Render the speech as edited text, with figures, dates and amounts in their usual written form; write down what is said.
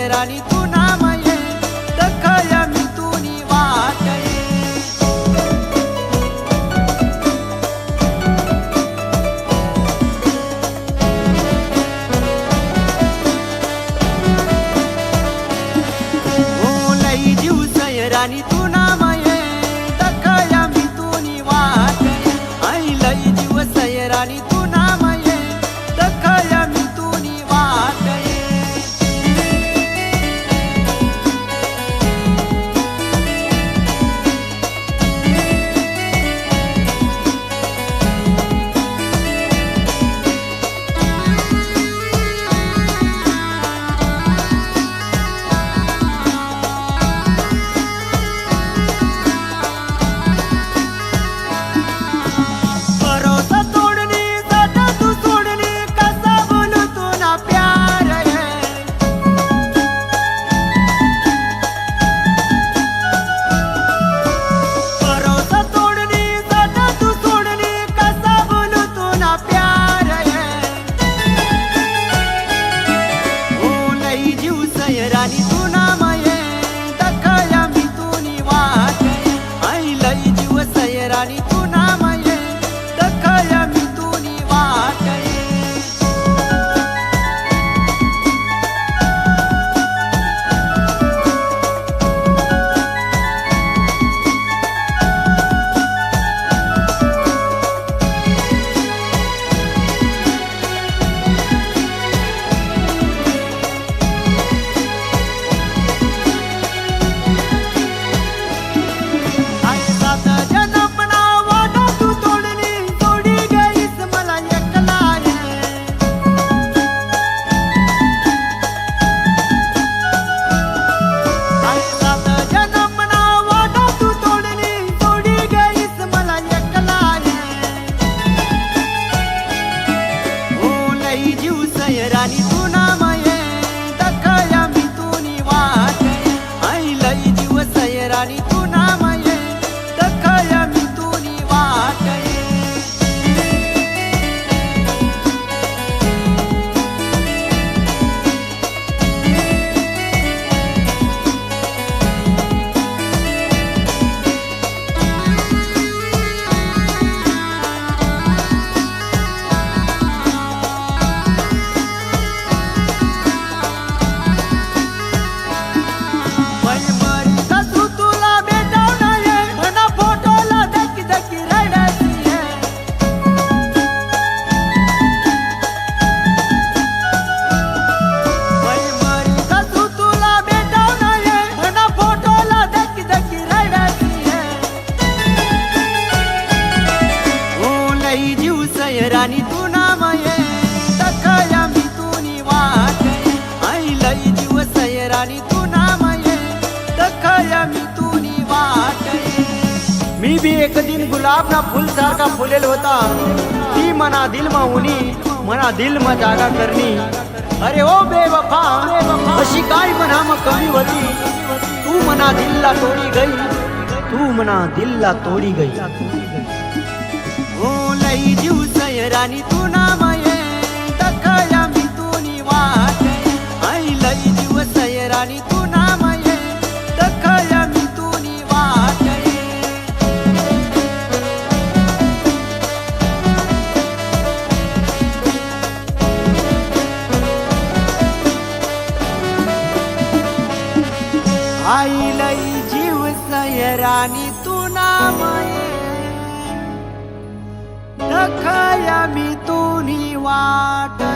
सैरानी तू नामये दखया मी तुनी वाटये ओ लई जीव सैरानी तू नामये दखया मी तुनी वाटये आई लई जीव सैरानी तू नामये दखया मी तुनी वाटये सैरानी तू नामये दखया मी तुनी वाटये आई लई जीव सैरानी तू नामये दखया मी तुनी वाटये सैरानी तू नामये दखया मी तुनी वाटये आई लई जीव सैरानी तू नामये दखया मी तुनी वाटये सैरानी तू नामये दखया मी तुनी वाटये आई लई जीव सैरानी तू नामये दखया मी तुनी वाटये मी भी एक दिन गुलाब ना फूल सारखा फुलेल होता ती मना दिल मा उनी मना दिल मा जागा करनी अरे ओ बेवफा अशी काय मना म कमी होती तू मना दिल ला तोडी गई तू मना दिल ला तोडी गई ओ लई जीव सैरानी तू नामये दखया मी तुनी वाटये आई लई जीव सैरानी तू नामये दखया मी तुनी वाटये आई लई जीव सैरानी तू नामये दखया मी तुनी वाटये